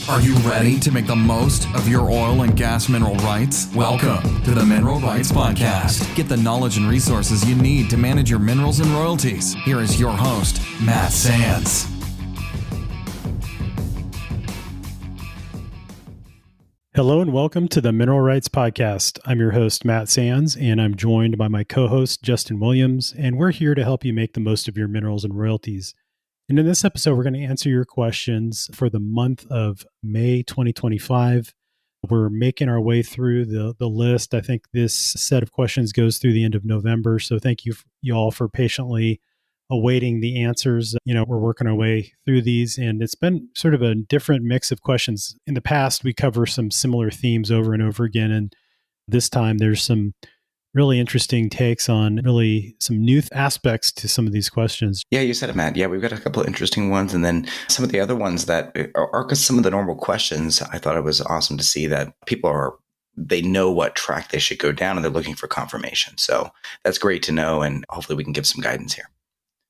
Are you ready to make the most of your oil and gas mineral rights? Welcome to the Mineral Rights Podcast. Get the knowledge and resources you need to manage your minerals and royalties. Here is your host, Matt Sands. Hello and welcome to the Mineral Rights Podcast. I'm your host, Matt Sands, and I'm joined by my co-host, Justin Williams, and we're here to help you make the most of your minerals and royalties. And in this episode, we're going to answer your questions for the month of May 2025. We're making our way through the list. I think this set of questions goes through the end of November, so thank you all for patiently awaiting the answers. We're working our way through these, and it's been sort of a different mix of questions. In the past, we cover some similar themes over and over again, and this time there's some really interesting takes on really some new aspects to some of these questions. Yeah, you said it, Matt. Yeah, we've got a couple of interesting ones, and then some of the other ones that are some of the normal questions. I thought it was awesome to see that they know what track they should go down, and they're looking for confirmation. So that's great to know, and hopefully we can give some guidance here.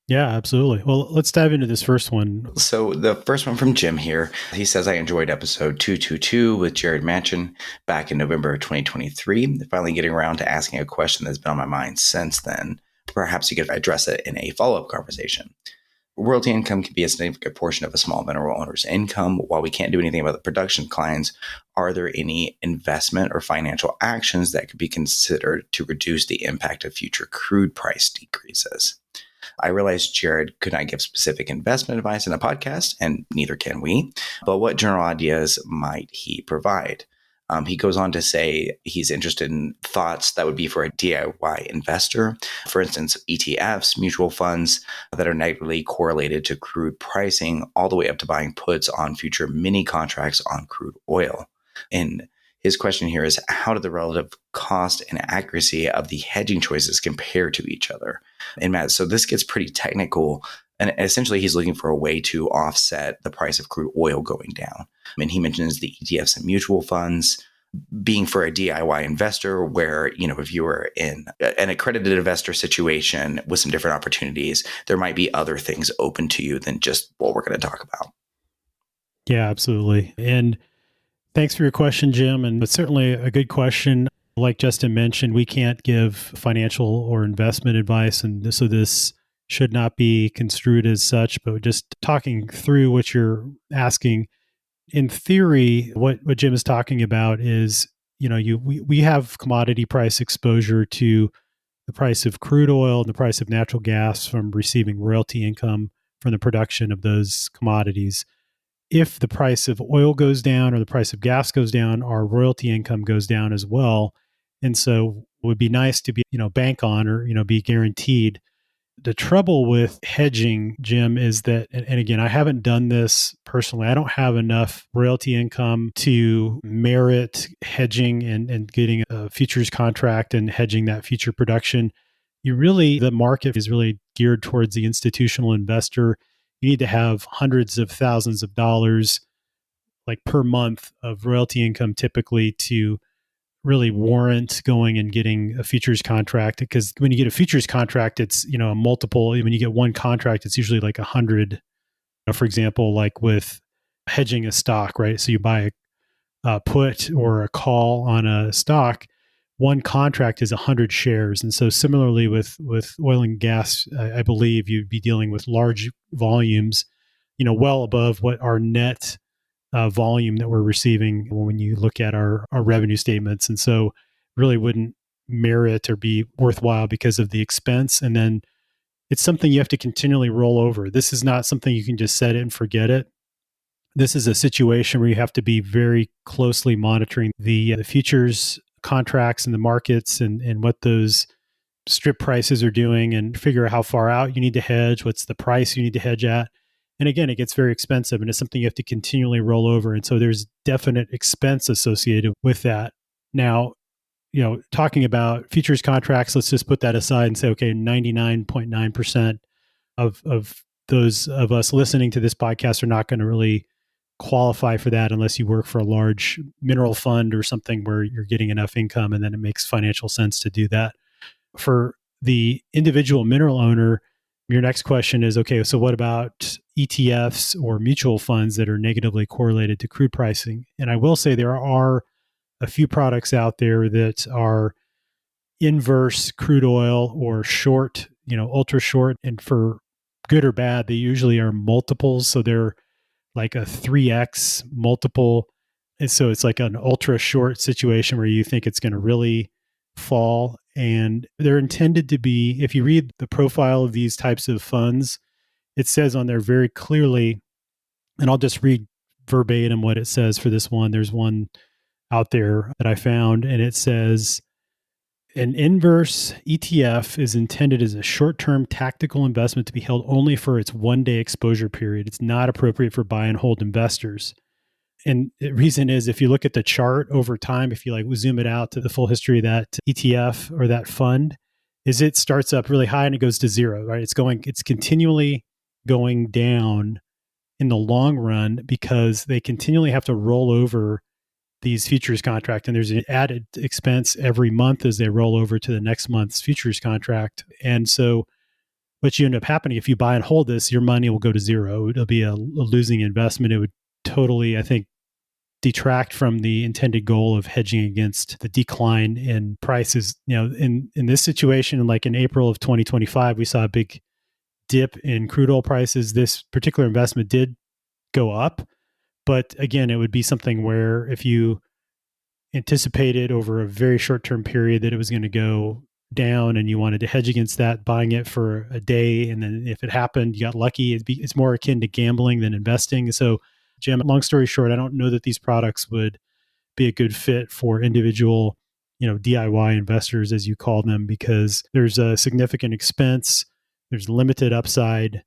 Yeah, absolutely. Well, let's dive into this first one. So the first one from Jim here, he says, I enjoyed episode 222 with Jared Manchin back in November of 2023. Finally getting around to asking a question that's been on my mind since then. Perhaps you could address it in a follow-up conversation. Royalty income can be a significant portion of a small mineral owner's income. While we can't do anything about the production clients, are there any investment or financial actions that could be considered to reduce the impact of future crude price decreases? I realize Jared could not give specific investment advice in a podcast, and neither can we, but what general ideas might he provide? He goes on to say he's interested in thoughts that would be for a DIY investor. For instance, ETFs, mutual funds that are negatively correlated to crude pricing, all the way up to buying puts on future mini contracts on crude oil. And his question here is, how do the relative cost and accuracy of the hedging choices compare to each other? And Matt, so this gets pretty technical. And essentially, he's looking for a way to offset the price of crude oil going down. And he mentions the ETFs and mutual funds being for a DIY investor where, if you were in an accredited investor situation with some different opportunities, there might be other things open to you than just what we're going to talk about. Yeah, absolutely. And thanks for your question, Jim. And it's certainly a good question. Like Justin mentioned, we can't give financial or investment advice. And so this should not be construed as such, but just talking through what you're asking. In theory, what Jim is talking about is, we have commodity price exposure to the price of crude oil and the price of natural gas from receiving royalty income from the production of those commodities. If the price of oil goes down or the price of gas goes down, our royalty income goes down as well. And so it would be nice to be, bank on or, be guaranteed. The trouble with hedging, Jim, is that, and again, I haven't done this personally. I don't have enough royalty income to merit hedging and getting a futures contract and hedging that future production. The market is really geared towards the institutional investor. You need to have hundreds of thousands of dollars like per month of royalty income typically to really warrant going and getting a futures contract. Because when you get a futures contract, it's, a multiple. When you get one contract, it's usually like 100. For example, like with hedging a stock, right? So you buy a put or a call on a stock, one contract is 100 shares. And so similarly with oil and gas, I believe you'd be dealing with large volumes, well above what our net volume that we're receiving when you look at our revenue statements. And so really wouldn't merit or be worthwhile because of the expense. And then it's something you have to continually roll over. This is not something you can just set it and forget it. This is a situation where you have to be very closely monitoring the futures contracts and the markets and what those strip prices are doing and figure out how far out you need to hedge, what's the price you need to hedge at. And again, it gets very expensive and it's something you have to continually roll over. And so there's definite expense associated with that. Now, talking about futures contracts, let's just put that aside and say, okay, 99.9% of those of us listening to this podcast are not going to really qualify for that unless you work for a large mineral fund or something where you're getting enough income and then it makes financial sense to do that. For the individual mineral owner, Your next question is, okay, so what about ETFs or mutual funds that are negatively correlated to crude pricing? And I will say there are a few products out there that are inverse crude oil or short, ultra short. And for good or bad, they usually are multiples. So they're like a 3x multiple. And so it's like an ultra short situation where you think it's going to really fall. And they're intended to be, if you read the profile of these types of funds, it says on there very clearly, and I'll just read verbatim what it says for this one. There's one out there that I found, and it says, an inverse ETF is intended as a short-term tactical investment to be held only for its one-day exposure period. It's not appropriate for buy and hold investors. And the reason is, if you look at the chart over time, if you like zoom it out to the full history of that ETF or that fund, is it starts up really high and it goes to zero, right? It's continually going down in the long run because they continually have to roll over these futures contract, and there's an added expense every month as they roll over to the next month's futures contract. And so what you end up happening, if you buy and hold this, your money will go to zero. It'll be a losing investment. It would totally, I think, detract from the intended goal of hedging against the decline in prices. In this situation, like in April of 2025, we saw a big dip in crude oil prices. This particular investment did go up, but again, it would be something where if you anticipated over a very short-term period that it was going to go down and you wanted to hedge against that, buying it for a day, and then if it happened, you got lucky. It's more akin to gambling than investing. So, Jim, long story short, I don't know that these products would be a good fit for individual, DIY investors, as you call them, because there's a significant expense, there's limited upside.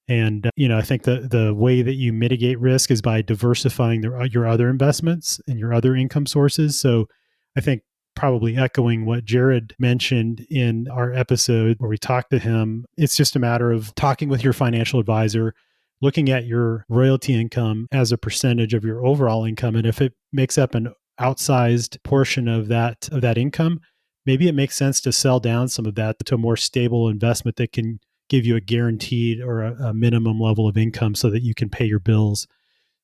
And, I think the way that you mitigate risk is by diversifying your other investments and your other income sources. So I think probably echoing what Jared mentioned in our episode where we talked to him, it's just a matter of talking with your financial advisor, looking at your royalty income as a percentage of your overall income. And if it makes up an outsized portion of that income, maybe it makes sense to sell down some of that to a more stable investment that can give you a guaranteed or a minimum level of income so that you can pay your bills.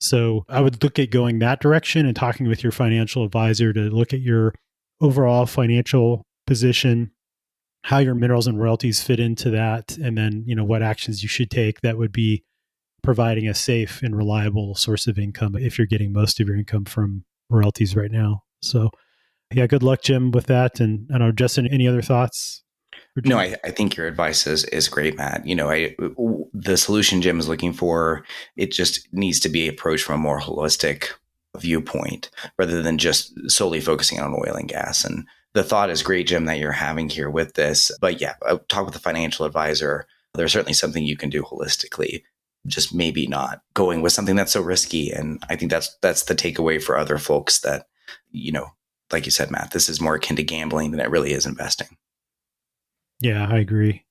So I would look at going that direction and talking with your financial advisor to look at your overall financial position, how your minerals and royalties fit into that, and then, what actions you should take that would be providing a safe and reliable source of income if you're getting most of your income from royalties right now. So yeah, good luck, Jim, with that. And I don't know, Justin, any other thoughts? No, I think your advice is great, Matt. The solution Jim is looking for, it just needs to be approached from a more holistic viewpoint rather than just solely focusing on oil and gas. And the thought is great, Jim, that you're having here with this. But yeah, talk with a financial advisor. There's certainly something you can do holistically, just maybe not going with something that's so risky. And I think that's the takeaway for other folks that, like you said, Matt, this is more akin to gambling than it really is investing. Yeah, I agree.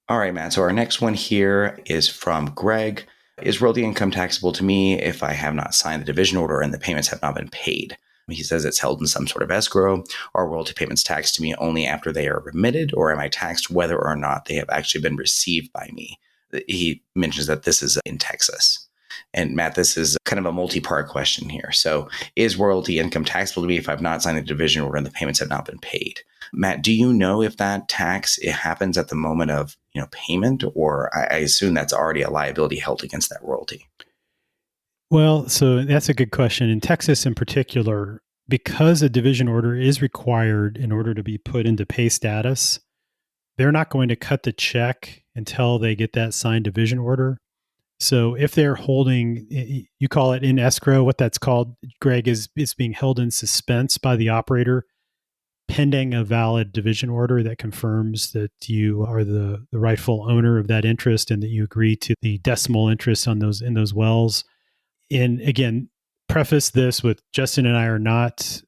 All right, Matt. So our next one here is from Greg. Is royalty income taxable to me if I have not signed the division order and the payments have not been paid? He says it's held in some sort of escrow. Are royalty payments taxed to me only after they are remitted, or am I taxed whether or not they have actually been received by me? He mentions that this is in Texas. And Matt, this is kind of a multi-part question here. So is royalty income taxable to me if I've not signed the division order and the payments have not been paid? Matt, do you know if that tax it happens at the moment of payment, or I assume that's already a liability held against that royalty? Well, so that's a good question. In Texas in particular, because a division order is required in order to be put into pay status, they're not going to cut the check until they get that signed division order. So if they're holding, you call it in escrow, what that's called, Greg, is it's being held in suspense by the operator pending a valid division order that confirms that you are the rightful owner of that interest and that you agree to the decimal interest on those in those wells. And again, preface this with Justin and I are not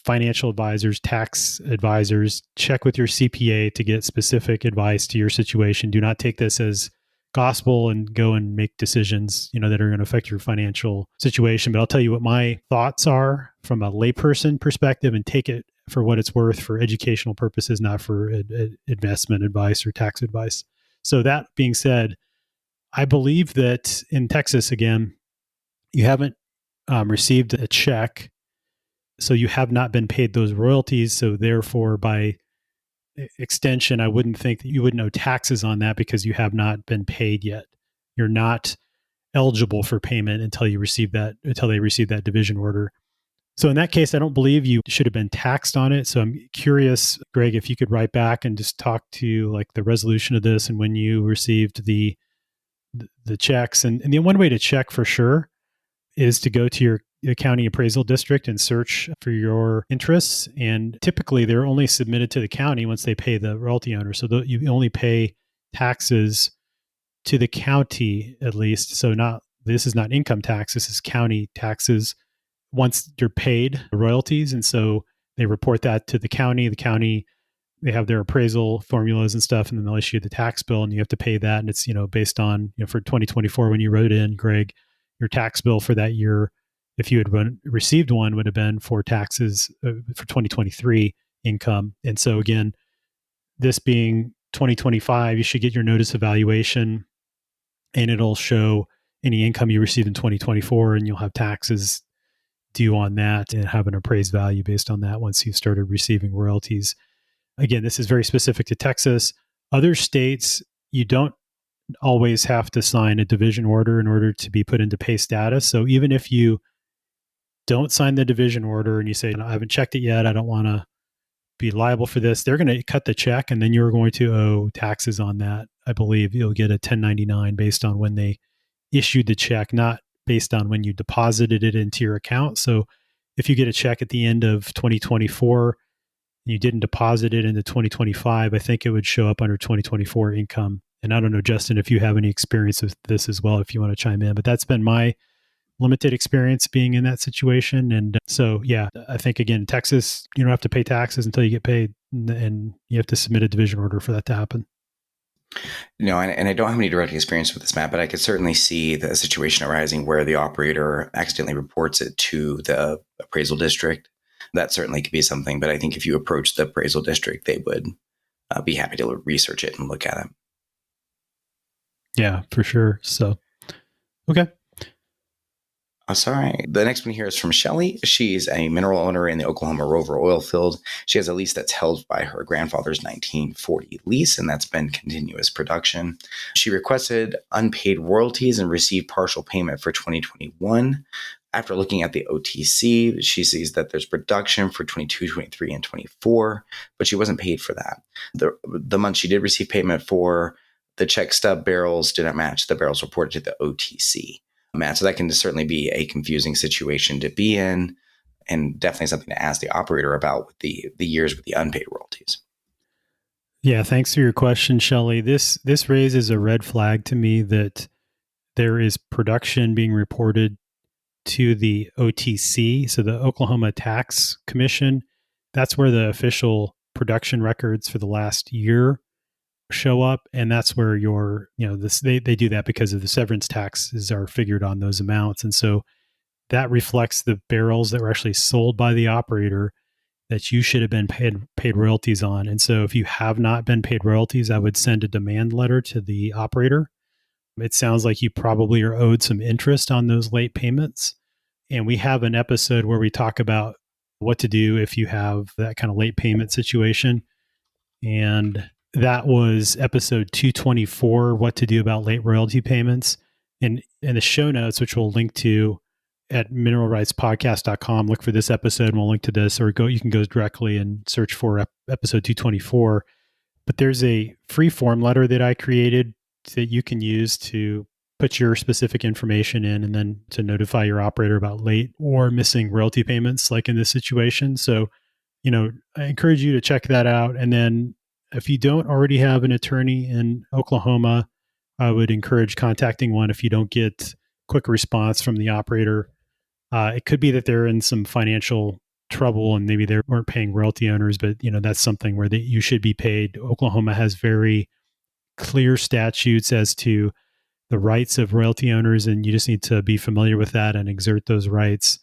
financial advisors, tax advisors. Check with your CPA to get specific advice to your situation. Do not take this as gospel and go and make decisions, that are going to affect your financial situation. But I'll tell you what my thoughts are from a layperson perspective, and take it for what it's worth for educational purposes, not for investment advice or tax advice. So that being said, I believe that in Texas, again, you haven't received a check, so you have not been paid those royalties. So therefore, by extension, I wouldn't think that you would owe taxes on that because you have not been paid yet. You're not eligible for payment until they receive that division order. So in that case, I don't believe you should have been taxed on it. So I'm curious, Greg, if you could write back and just talk to like the resolution of this and when you received the checks. And the one way to check for sure is to go to your county appraisal district and search for your interests. And typically they're only submitted to the county once they pay the royalty owner. So you only pay taxes to the county at least. So this is not income tax, this is county taxes once you're paid royalties. And so they report that to the county. The county, they have their appraisal formulas and stuff, and then they'll issue the tax bill and you have to pay that. And it's, based on, for 2024, when you wrote in, Greg, your tax bill for that year, if you had received one, would have been for taxes for 2023 income. And so again, this being 2025, you should get your notice of valuation and it'll show any income you received in 2024, and you'll have taxes due on that and have an appraised value based on that once you started receiving royalties. Again, this is very specific to Texas. Other states, you don't always have to sign a division order in order to be put into pay status. So even if you don't sign the division order and you say, I haven't checked it yet, I don't want to be liable for this, they're going to cut the check and then you're going to owe taxes on that. I believe you'll get a 1099 based on when they issued the check, not based on when you deposited it into your account. So if you get a check at the end of 2024, you didn't deposit it into 2025, I think it would show up under 2024 income. And I don't know, Justin, if you have any experience with this as well, if you want to chime in, but that's been my limited experience being in that situation. And so, yeah, I think again, Texas, you don't have to pay taxes until you get paid, and you have to submit a division order for that to happen. No, and I don't have any direct experience with this, Matt, but I could certainly see the situation arising where the operator accidentally reports it to the appraisal district. That certainly could be something, but I think if you approach the appraisal district, they would be happy to research it and look at it. Yeah, for sure. So, okay. Sorry. The next one here is from Shelly. She's a mineral owner in the Oklahoma Rover oil field. She has a lease that's held by her grandfather's 1940 lease, and that's been continuous production. She requested unpaid royalties and received partial payment for 2021. After looking at the OTC, she sees that there's production for 22, 23, and 24, but she wasn't paid for that. The month she did receive payment for, the check stub barrels did not match the barrels reported to the OTC. Matt, so that can certainly be a confusing situation to be in, and definitely something to ask the operator about with the years with the unpaid royalties. Yeah, thanks for your question, Shelly. This raises a red flag to me that there is production being reported to the OTC, so the Oklahoma Tax Commission. That's where the official production records for the last year show up, and that's where they do that because of the severance taxes are figured on those amounts. And so that reflects the barrels that were actually sold by the operator that you should have been paid royalties on. And so if you have not been paid royalties, I would send a demand letter to the operator. It sounds like you probably are owed some interest on those late payments. And we have an episode where we talk about what to do if you have that kind of late payment situation. And that was episode 224, what to do about late royalty payments. And in the show notes, which we'll link to at mineralrightspodcast.com, look for this episode and we'll link to this, or you can go directly and search for episode 224. But there's a free form letter that I created that you can use to put your specific information in and then to notify your operator about late or missing royalty payments, like in this situation. So, I encourage you to check that out. And then if you don't already have an attorney in Oklahoma, I would encourage contacting one if you don't get quick response from the operator. It could be that they're in some financial trouble and maybe they weren't paying royalty owners, but that's something where you should be paid. Oklahoma has very clear statutes as to the rights of royalty owners, and you just need to be familiar with that and exert those rights.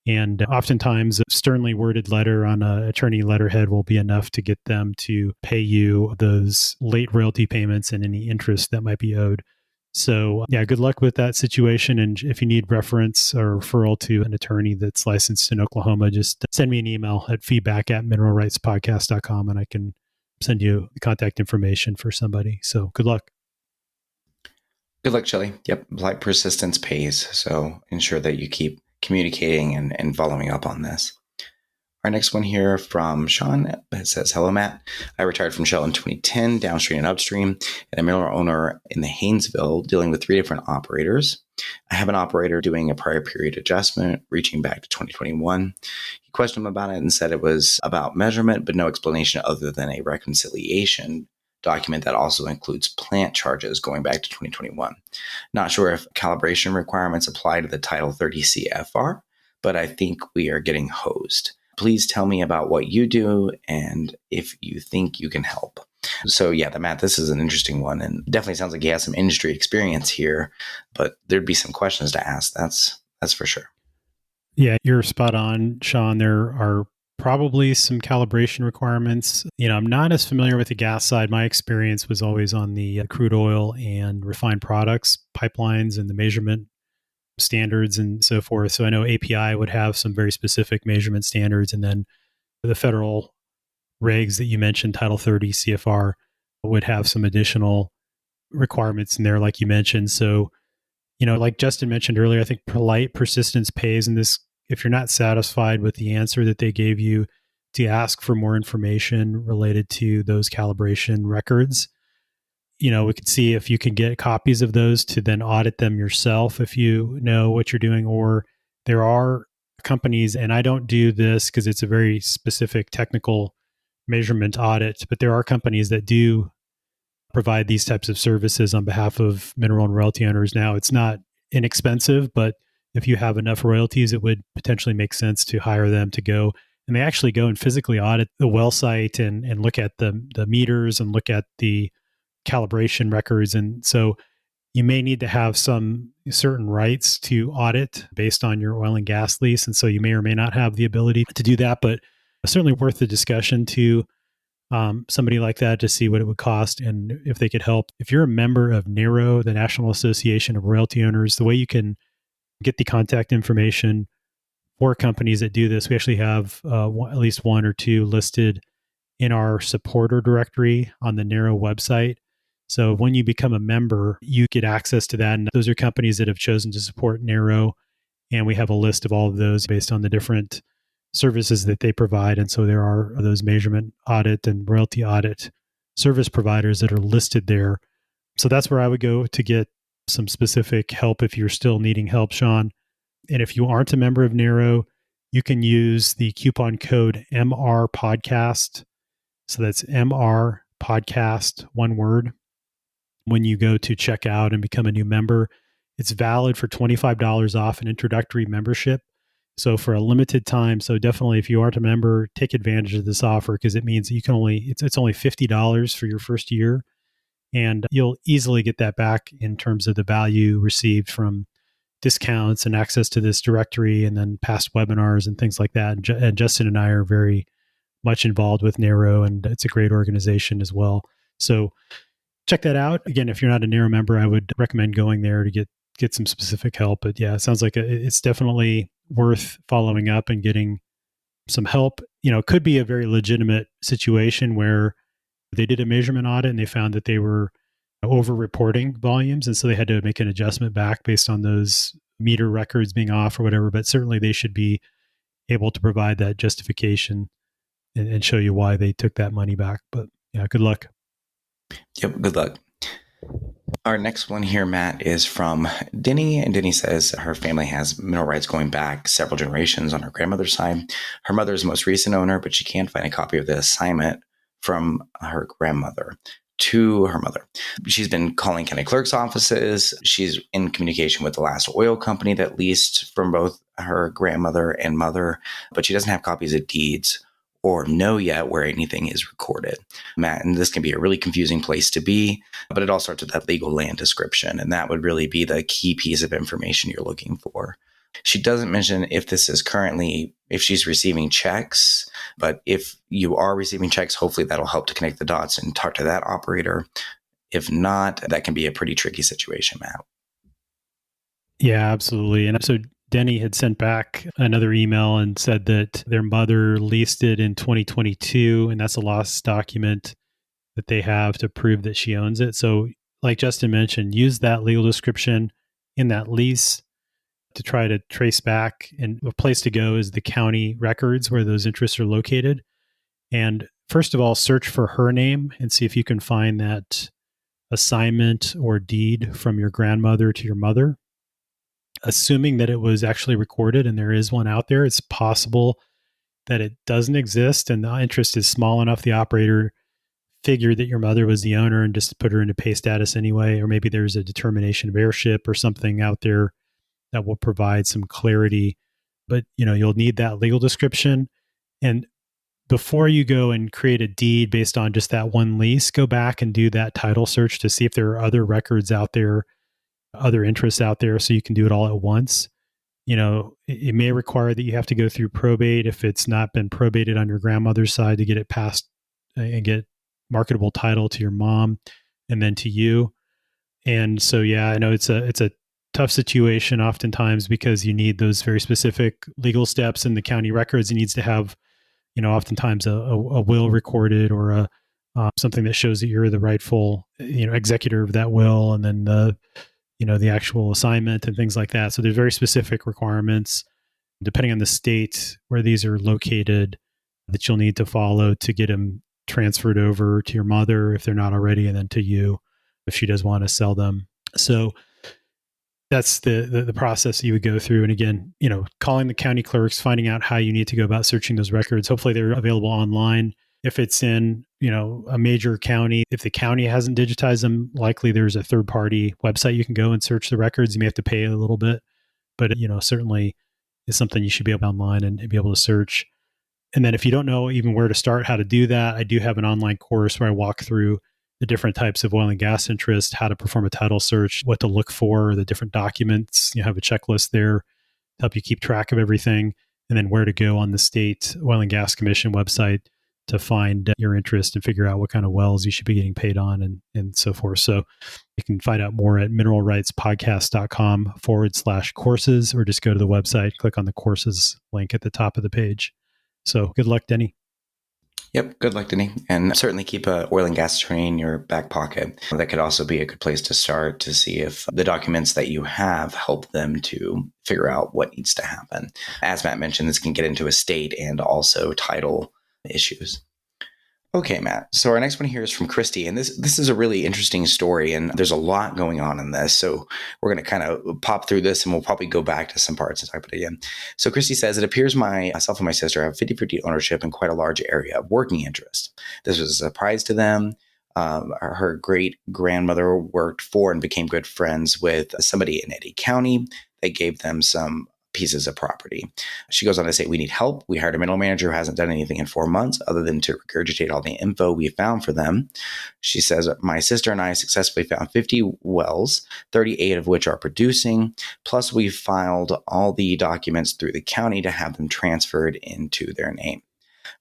And oftentimes, a sternly worded letter on an attorney letterhead will be enough to get them to pay you those late royalty payments and any interest that might be owed. So, yeah, good luck with that situation. And if you need reference or referral to an attorney that's licensed in Oklahoma, just send me an email at feedback@mineralrightspodcast.com and I can send you the contact information for somebody. So, good luck. Good luck, Shelly. Yep, like persistence pays. So ensure that you keep communicating and following up on this. Our next one here from Sean, it says, hello, Matt. I retired from Shell in 2010, downstream and upstream, and a mineral owner in the Haynesville dealing with 3 different operators. I have an operator doing a prior period adjustment reaching back to 2021. He questioned him about it and said it was about measurement, but no explanation other than a reconciliation document that also includes plant charges going back to 2021. Not sure if calibration requirements apply to the Title 30 CFR, but I think we are getting hosed. Please tell me about what you do and if you think you can help. So yeah, Matt, this is an interesting one and definitely sounds like he has some industry experience here, but there'd be some questions to ask. That's for sure. Yeah, you're spot on, Sean. There are probably some calibration requirements. I'm not as familiar with the gas side. My experience was always on the crude oil and refined products, pipelines, and the measurement standards and so forth. So I know API would have some very specific measurement standards. And then the federal regs that you mentioned, Title 30 CFR, would have some additional requirements in there, like you mentioned. So, like Justin mentioned earlier, I think polite persistence pays. And this, if you're not satisfied with the answer that they gave you, to ask for more information related to those calibration records. We could see if you can get copies of those to then audit them yourself if you know what you're doing. Or there are companies, and I don't do this because it's a very specific technical measurement audit, but there are companies that do provide these types of services on behalf of mineral and royalty owners. Now, it's not inexpensive, but if you have enough royalties, it would potentially make sense to hire them to go. And they actually go and physically audit the well site and look at the meters and look at the calibration records. And so you may need to have some certain rights to audit based on your oil and gas lease. And so you may or may not have the ability to do that, but certainly worth the discussion to somebody like that to see what it would cost and if they could help. If you're a member of NARO, the National Association of Royalty Owners, the way you can get the contact information for companies that do this, we actually have at least 1 or 2 listed in our supporter directory on the NARO website. So when you become a member, you get access to that. And those are companies that have chosen to support NARO. And we have a list of all of those based on the different services that they provide. And so there are those measurement audit and royalty audit service providers that are listed there. So that's where I would go to get some specific help if you're still needing help, Sean. And if you aren't a member of NARO, you can use the coupon code MR Podcast. So that's MR Podcast, one word. When you go to check out and become a new member, it's valid for $25 off an introductory membership. So for a limited time, so definitely if you aren't a member, take advantage of this offer because it means you can it's only $50 for your first year. And you'll easily get that back in terms of the value received from discounts and access to this directory and then past webinars and things like that. And Justin and I are very much involved with NARO, and it's a great organization as well. So check that out. Again, if you're not a NARO member, I would recommend going there to get some specific help. But yeah, it sounds like it's definitely worth following up and getting some help. It could be a very legitimate situation where they did a measurement audit and they found that they were over-reporting volumes. And so they had to make an adjustment back based on those meter records being off or whatever. But certainly they should be able to provide that justification and show you why they took that money back. But yeah, good luck. Yep, good luck. Our next one here, Matt, is from Denny. And Denny says her family has mineral rights going back several generations on her grandmother's side. Her mother is the most recent owner, but she can't find a copy of the assignment from her grandmother to her mother. She's been calling county clerk's offices. She's in communication with the last oil company that leased from both her grandmother and mother, but she doesn't have copies of deeds or know yet where anything is recorded. Matt, and this can be a really confusing place to be, but it all starts with that legal land description, and that would really be the key piece of information you're looking for. She doesn't mention if this is currently, if she's receiving checks, but if you are receiving checks, hopefully that'll help to connect the dots and talk to that operator. If not, that can be a pretty tricky situation, Matt. Yeah, absolutely. And so Denny had sent back another email and said that their mother leased it in 2022, and that's a lost document that they have to prove that she owns it. So, like Justin mentioned, use that legal description in that lease to try to trace back. And a place to go is the county records where those interests are located. And first of all, search for her name and see if you can find that assignment or deed from your grandmother to your mother. Assuming that it was actually recorded and there is one out there, it's possible that it doesn't exist and the interest is small enough the operator figured that your mother was the owner and just put her into pay status anyway. Or maybe there's a determination of heirship or something out there that will provide some clarity. But you'll need that legal description. And before you go and create a deed based on just that one lease, go back and do that title search to see if there are other records out there, other interests out there, so you can do it all at once. It may require that you have to go through probate if it's not been probated on your grandmother's side to get it passed and get marketable title to your mom and then to you. And so, yeah, I know it's a tough situation oftentimes because you need those very specific legal steps in the county records. It needs to have, oftentimes a will recorded or a something that shows that you're the rightful, executor of that will, and then the actual assignment and things like that. So there's very specific requirements depending on the state where these are located that you'll need to follow to get them transferred over to your mother if they're not already, and then to you if she does want to sell them. So that's the process you would go through. And again, calling the county clerks, finding out how you need to go about searching those records. Hopefully they're available online. If it's in, a major county, if the county hasn't digitized them, likely there's a third-party website you can go and search the records. You may have to pay a little bit, but certainly is something you should be able to online and be able to search. And then if you don't know even where to start, how to do that, I do have an online course where I walk through the different types of oil and gas interest, how to perform a title search, what to look for, the different documents. You have a checklist there to help you keep track of everything, and then where to go on the state oil and gas commission website to find your interest and figure out what kind of wells you should be getting paid on and so forth. So you can find out more at mineralrightspodcast.com/courses, or just go to the website, click on the courses link at the top of the page. So good luck, Denny. Yep. Good luck, Denny. And certainly keep an oil and gas attorney in your back pocket. That could also be a good place to start to see if the documents that you have help them to figure out what needs to happen. As Matt mentioned, this can get into estate and also title issues. Okay, Matt. So our next one here is from Christie, and this is a really interesting story, and there's a lot going on in this. So we're going to kind of pop through this, and we'll probably go back to some parts and talk about it again. So Christie says, it appears myself and my sister have 50-50 ownership in quite a large area of working interest. This was a surprise to them. Her great-grandmother worked for and became good friends with somebody in Eddy County. They gave them some pieces of property. She goes on to say, we need help. We hired a mineral manager who hasn't done anything in 4 months other than to regurgitate all the info we found for them. She says, my sister and I successfully found 50 wells, 38 of which are producing. Plus, we filed all the documents through the county to have them transferred into their name.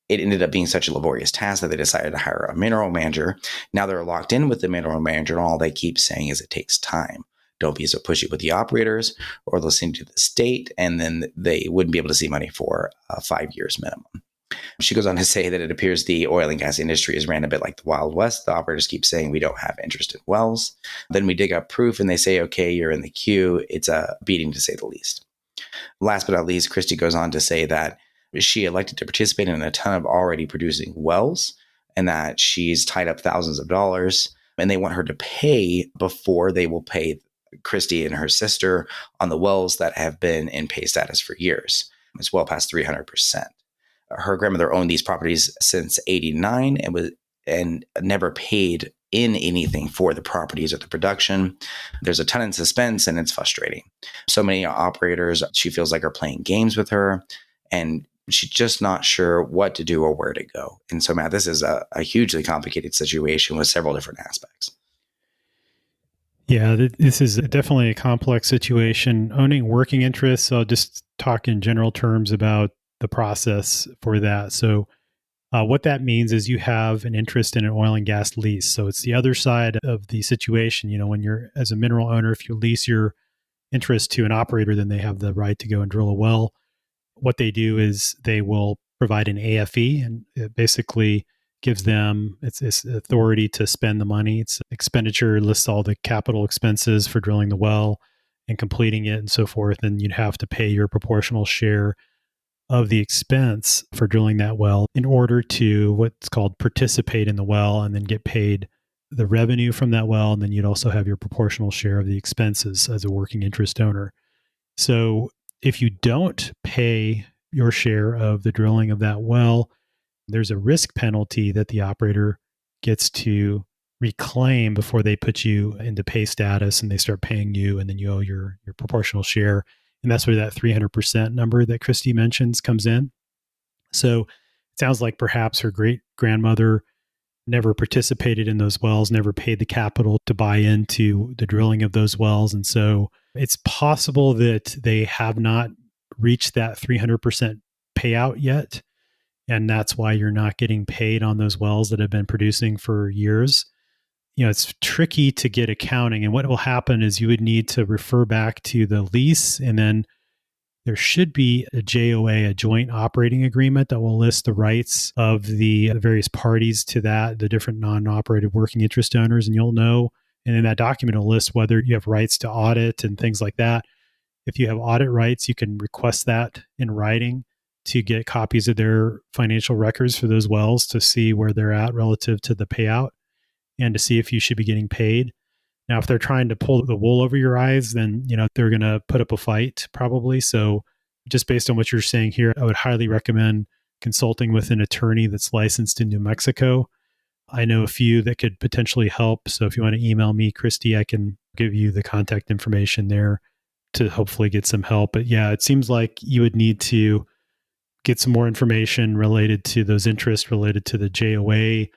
It ended up being such a laborious task that they decided to hire a mineral manager. Now they're locked in with the mineral manager, and all they keep saying is it takes time. Don't be so pushy with the operators or listening to the state, and then they wouldn't be able to see money for 5 years minimum. She goes on to say that it appears the oil and gas industry is ran a bit like the Wild West. The operators keep saying we don't have interest in wells. Then we dig up proof and they say, okay, you're in the queue. It's a beating to say the least. Last but not least, Christie goes on to say that she elected to participate in a ton of already producing wells and that she's tied up thousands of dollars, and they want her to pay before they will pay Christie and her sister on the wells that have been in pay status for years. It's well past 300%. Her grandmother owned these properties since '89 and never paid in anything for the properties or the production. There's a ton in suspense, and it's frustrating. So many operators, she feels like, are playing games with her, and she's just not sure what to do or where to go. And so, Matt, this is a hugely complicated situation with several different aspects. Yeah, this is definitely a complex situation. Owning working interests, I'll just talk in general terms about the process for that. So, what that means is you have an interest in an oil and gas lease. So, it's the other side of the situation. When you're, as a mineral owner, if you lease your interest to an operator, then they have the right to go and drill a well. What they do is they will provide an AFE, and it basically gives them its authority to spend the money. It's expenditure, lists all the capital expenses for drilling the well and completing it and so forth. And you'd have to pay your proportional share of the expense for drilling that well in order to what's called participate in the well and then get paid the revenue from that well. And then you'd also have your proportional share of the expenses as a working interest owner. So if you don't pay your share of the drilling of that well, there's a risk penalty that the operator gets to reclaim before they put you into pay status and they start paying you, and then you owe your proportional share. And that's where that 300% number that Christie mentions comes in. So it sounds like perhaps her great grandmother never participated in those wells, never paid the capital to buy into the drilling of those wells. And so it's possible that they have not reached that 300% payout yet. And that's why you're not getting paid on those wells that have been producing for years. It's tricky to get accounting. And what will happen is you would need to refer back to the lease, and then there should be a JOA, a joint operating agreement, that will list the rights of the various parties to that, the different non-operated working interest owners, and you'll know. And in that document, it'll list whether you have rights to audit and things like that. If you have audit rights, you can request that in writing to get copies of their financial records for those wells to see where they're at relative to the payout and to see if you should be getting paid. Now, if they're trying to pull the wool over your eyes, then, they're going to put up a fight probably. So just based on what you're saying here, I would highly recommend consulting with an attorney that's licensed in New Mexico. I know a few that could potentially help. So if you want to email me, Christie, I can give you the contact information there to hopefully get some help. But yeah, it seems like you would need to get some more information related to those interests, related to the JOA,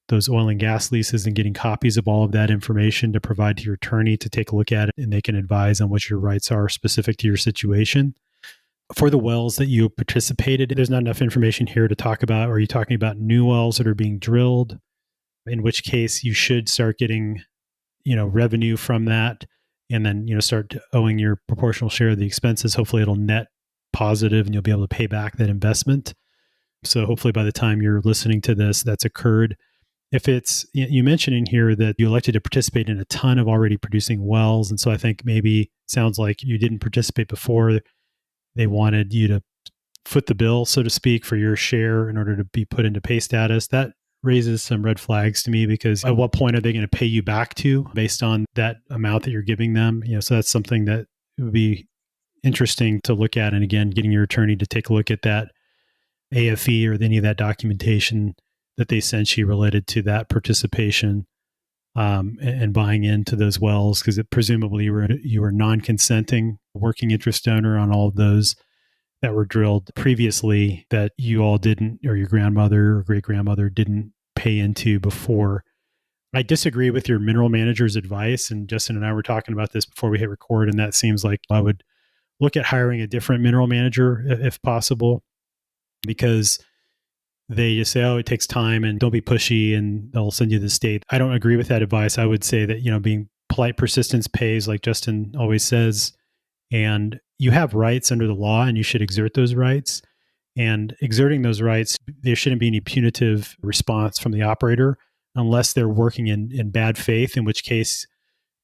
those oil and gas leases, and getting copies of all of that information to provide to your attorney to take a look at it, and they can advise on what your rights are specific to your situation. For the wells that you participated, there's not enough information here to talk about. Are you talking about new wells that are being drilled? In which case you should start getting, revenue from that, and then, start owing your proportional share of the expenses. Hopefully it'll net positive and you'll be able to pay back that investment. So hopefully by the time you're listening to this, that's occurred. If it's, you mentioned in here that you elected to participate in a ton of already producing wells. And so I think maybe sounds like you didn't participate before. They wanted you to foot the bill, so to speak, for your share in order to be put into pay status. That raises some red flags to me, because at what point are they going to pay you back to based on that amount that you're giving them? So that's something that would be interesting to look at. And again, getting your attorney to take a look at that AFE or any of that documentation that they sent you related to that participation, and buying into those wells, because presumably you were non-consenting working interest owner on all of those that were drilled previously that you all didn't, or your grandmother or great grandmother didn't pay into before. I disagree with your mineral manager's advice, and Justin and I were talking about this before we hit record, and that seems like I would look at hiring a different mineral manager if possible, because they just say, oh, it takes time and don't be pushy and they'll send you to the state. I don't agree with that advice. I would say that, being polite persistence pays, like Justin always says, and you have rights under the law and you should exert those rights. And exerting those rights, there shouldn't be any punitive response from the operator unless they're working in bad faith, in which case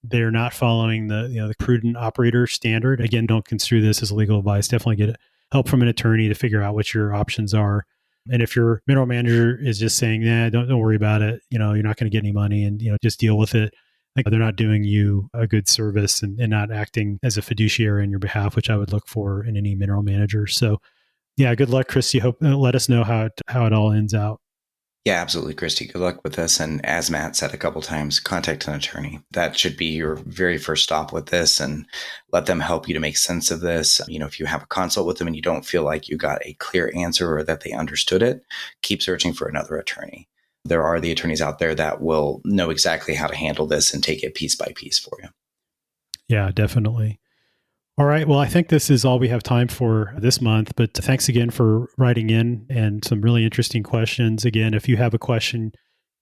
they're not following the prudent operator standard. Again, don't construe this as legal advice. Definitely get help from an attorney to figure out what your options are. And if your mineral manager is just saying, nah, don't worry about it, you're not going to get any money, and just deal with it, like, they're not doing you a good service and not acting as a fiduciary on your behalf, which I would look for in any mineral manager. So yeah, good luck, Christie. Hope let us know how it all ends out. Yeah, absolutely, Christy. Good luck with this. And as Matt said a couple times, contact an attorney. That should be your very first stop with this, and let them help you to make sense of this. If you have a consult with them and you don't feel like you got a clear answer or that they understood it, keep searching for another attorney. there are the attorneys out there that will know exactly how to handle this and take it piece by piece for you. Yeah, definitely. All right. Well, I think this is all we have time for this month, but thanks again for writing in and some really interesting questions. Again, if you have a question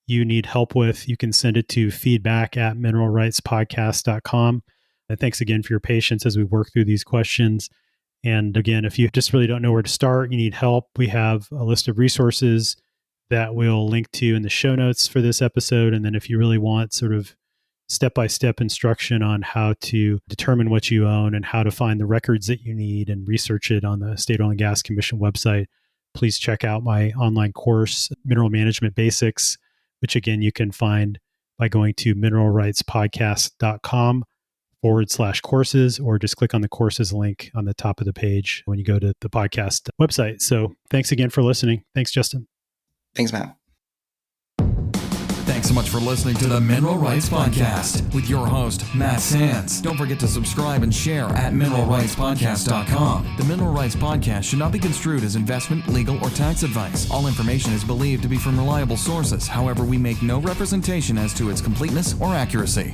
you need help with, you can send it to feedback@mineralrightspodcast.com. And thanks again for your patience as we work through these questions. And again, if you just really don't know where to start, you need help, we have a list of resources that we'll link to in the show notes for this episode. And then if you really want sort of step-by-step instruction on how to determine what you own and how to find the records that you need and research it on the State Oil and Gas Commission website, please check out my online course, Mineral Management Basics, which again, you can find by going to mineralrightspodcast.com/courses, or just click on the courses link on the top of the page when you go to the podcast website. So thanks again for listening. Thanks, Justin. Thanks, Matt. Thanks so much for listening to the Mineral Rights Podcast with your host, Matt Sands. Don't forget to subscribe and share at mineralrightspodcast.com. The Mineral Rights Podcast should not be construed as investment, legal, or tax advice. All information is believed to be from reliable sources. However, we make no representation as to its completeness or accuracy.